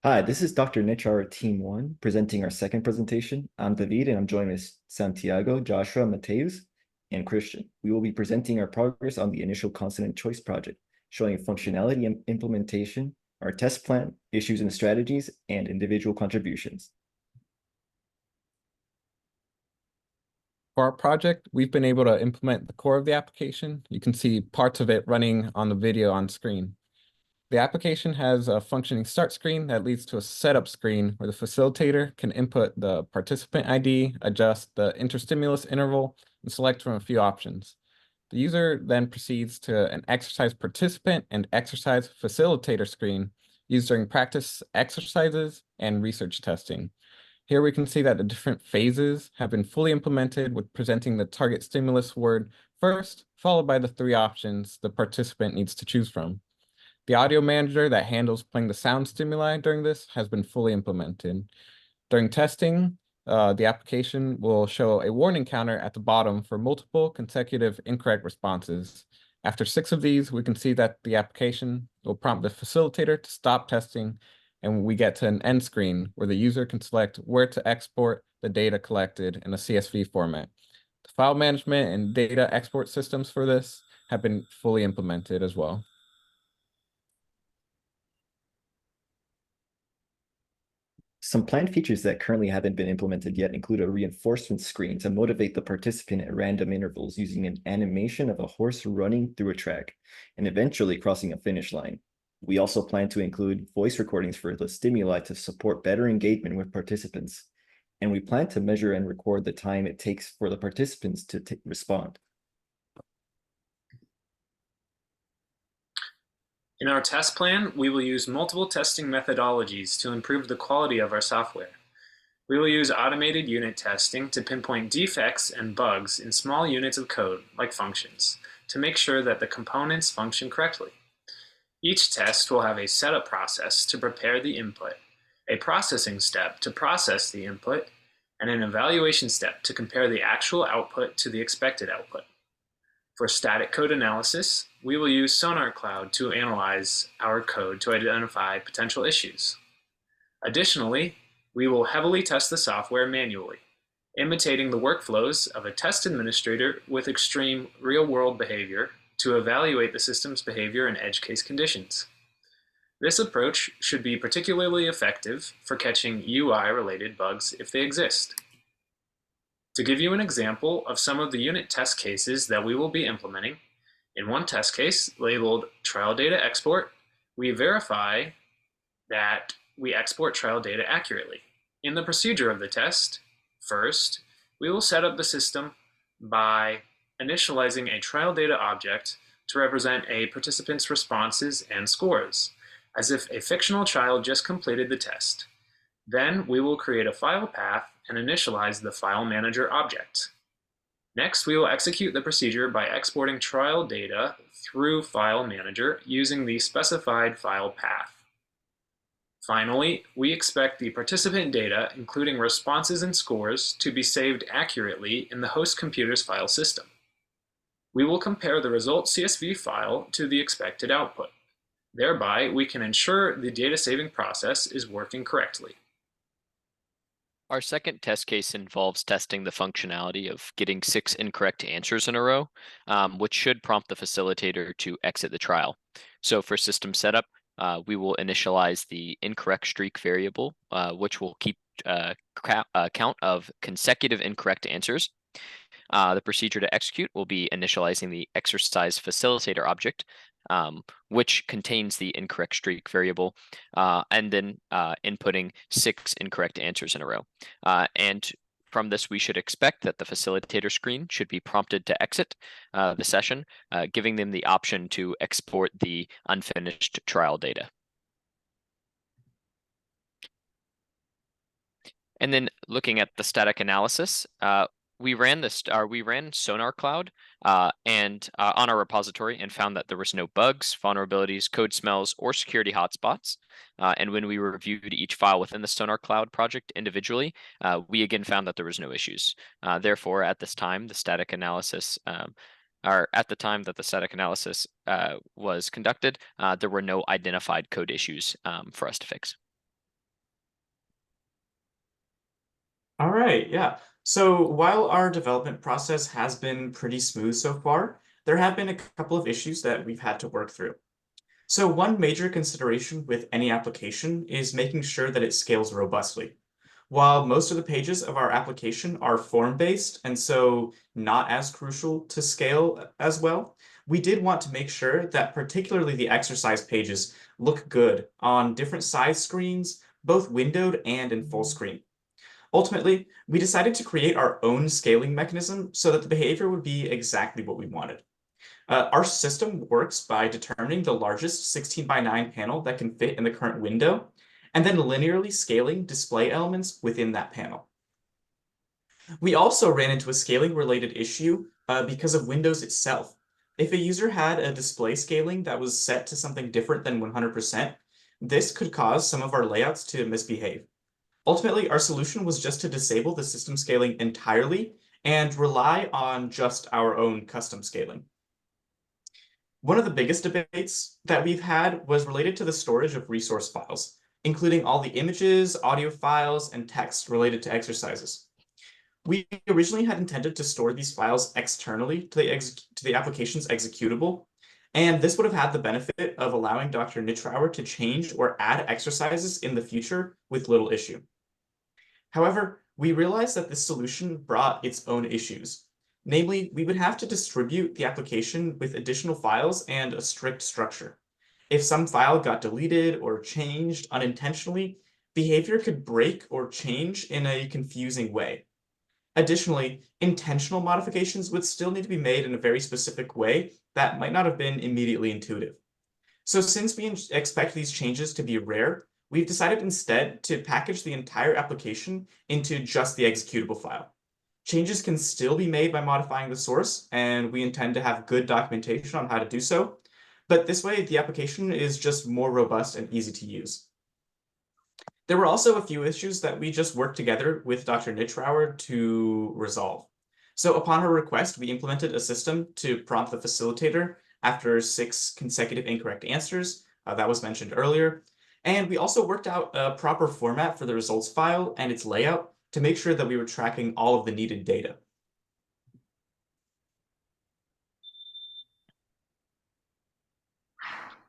Hi, this is Dr. Nittrouer, Team 1, presenting our second presentation. I'm David, and I'm joined with Santiago, Joshua, Mateus, and Christian. We will be presenting our progress on the initial consonant choice project, showing functionality and implementation, our test plan, issues and strategies, and individual contributions. For our project, we've been able to implement the core of the application. You can see parts of it running on the video on screen. The application has a functioning start screen that leads to a setup screen where the facilitator can input the participant ID, adjust the interstimulus interval, and select from a few options. The user then proceeds to an exercise participant and exercise facilitator screen used during practice exercises and research testing. Here we can see that the different phases have been fully implemented with presenting the target stimulus word first, followed by the three options the participant needs to choose from. The audio manager that handles playing the sound stimuli during this has been fully implemented. During testing, the application will show a warning counter at the bottom for multiple consecutive incorrect responses. After 6 of these, we can see that the application will prompt the facilitator to stop testing, and we get to an end screen where the user can select where to export the data collected in a CSV format. The file management and data export systems for this have been fully implemented as well. Some planned features that currently haven't been implemented yet include a reinforcement screen to motivate the participant at random intervals using an animation of a horse running through a track and eventually crossing a finish line. We also plan to include voice recordings for the stimuli to support better engagement with participants, and we plan to measure and record the time it takes for the participants to respond. In our test plan, we will use multiple testing methodologies to improve the quality of our software. We will use automated unit testing to pinpoint defects and bugs in small units of code, like functions, to make sure that the components function correctly. Each test will have a setup process to prepare the input, a processing step to process the input, and an evaluation step to compare the actual output to the expected output. For static code analysis, we will use Sonar Cloud to analyze our code to identify potential issues. Additionally, we will heavily test the software manually, imitating the workflows of a test administrator with extreme real-world behavior to evaluate the system's behavior in edge case conditions. This approach should be particularly effective for catching UI-related bugs if they exist. To give you an example of some of the unit test cases that we will be implementing, in one test case labeled trial data export, we verify that we export trial data accurately. In the procedure of the test, first, we will set up the system by initializing a trial data object to represent a participant's responses and scores, as if a fictional child just completed the test. Then we will create a file path and initialize the file manager object. Next, we will execute the procedure by exporting trial data through file manager using the specified file path. Finally, we expect the participant data, including responses and scores, to be saved accurately in the host computer's file system. We will compare the result CSV file to the expected output. Thereby, we can ensure the data saving process is working correctly. Our second test case involves testing the functionality of getting 6 incorrect answers in a row, which should prompt the facilitator to exit the trial. So for system setup, we will initialize the incorrect streak variable, which will keep count of consecutive incorrect answers. The procedure to execute will be initializing the exercise facilitator object, which contains the incorrect streak variable, and then inputting 6 incorrect answers in a row. And from this, we should expect that the facilitator screen should be prompted to exit the session, giving them the option to export the unfinished trial data. And then looking at the static analysis, we ran Sonar Cloud and on our repository and found that there was no bugs, vulnerabilities, code smells, or security hotspots. And when we reviewed each file within the Sonar Cloud project individually, we again found that there was no issues. Therefore, at this time, the static analysis at the time that the static analysis was conducted, there were no identified code issues for us to fix. All right, yeah. So while our development process has been pretty smooth so far, there have been a couple of issues that we've had to work through. So one major consideration with any application is making sure that it scales robustly. While most of the pages of our application are form-based and so not as crucial to scale as well, we did want to make sure that particularly the exercise pages look good on different size screens, both windowed and in full screen. Ultimately, we decided to create our own scaling mechanism so that the behavior would be exactly what we wanted. Our system works by determining the largest 16 by 9 panel that can fit in the current window, and then linearly scaling display elements within that panel. We also ran into a scaling related issue because of Windows itself. If a user had a display scaling that was set to something different than 100%, this could cause some of our layouts to misbehave. Ultimately, our solution was just to disable the system scaling entirely and rely on just our own custom scaling. One of the biggest debates that we've had was related to the storage of resource files, including all the images, audio files, and text related to exercises. We originally had intended to store these files externally to the application's executable, and this would have had the benefit of allowing Dr. Nittrouer to change or add exercises in the future with little issue. However, we realized that this solution brought its own issues. Namely, we would have to distribute the application with additional files and a strict structure. If some file got deleted or changed unintentionally, behavior could break or change in a confusing way. Additionally, intentional modifications would still need to be made in a very specific way that might not have been immediately intuitive. So since we expect these changes to be rare, we've decided instead to package the entire application into just the executable file. Changes can still be made by modifying the source, and we intend to have good documentation on how to do so. But this way, the application is just more robust and easy to use. There were also a few issues that we just worked together with Dr. Nittrouer to resolve. So upon her request, we implemented a system to prompt the facilitator after 6 consecutive incorrect answers. That was mentioned earlier. And we also worked out a proper format for the results file and its layout to make sure that we were tracking all of the needed data.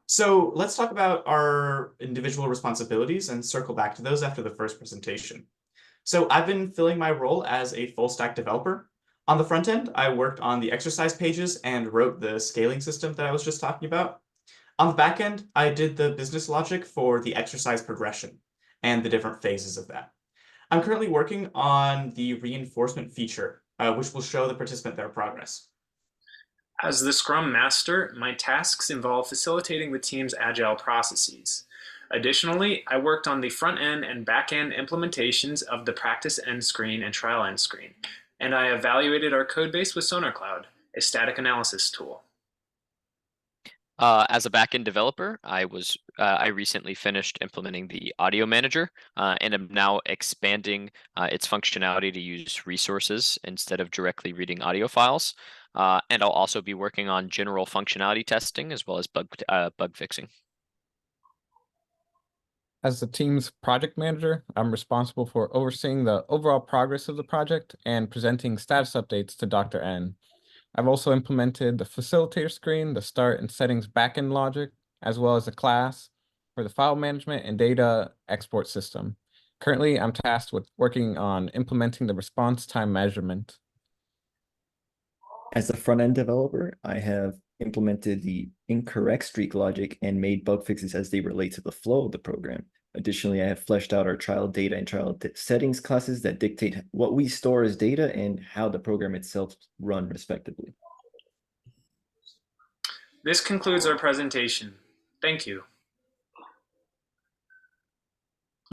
So let's talk about our individual responsibilities and circle back to those after the first presentation. So I've been filling my role as a full stack developer. On the front end, I worked on the exercise pages and wrote the scaling system that I was just talking about. On the back end, I did the business logic for the exercise progression and the different phases of that. I'm currently working on the reinforcement feature, which will show the participant their progress. As the Scrum Master, my tasks involve facilitating the team's agile processes. Additionally, I worked on the front-end and back-end implementations of the practice end screen and trial end screen, and I evaluated our codebase with SonarCloud, a static analysis tool. As a backend developer, I recently finished implementing the audio manager and am now expanding its functionality to use resources instead of directly reading audio files. And I'll also be working on general functionality testing as well as bug fixing. As the team's project manager, I'm responsible for overseeing the overall progress of the project and presenting status updates to Dr. N. I've also implemented the facilitator screen, the start and settings backend logic, as well as a class for the file management and data export system. Currently, I'm tasked with working on implementing the response time measurement. As a front-end developer, I have implemented the incorrect streak logic and made bug fixes as they relate to the flow of the program. Additionally, I have fleshed out our trial data and trial settings classes that dictate what we store as data and how the program itself run respectively. This concludes our presentation. Thank you.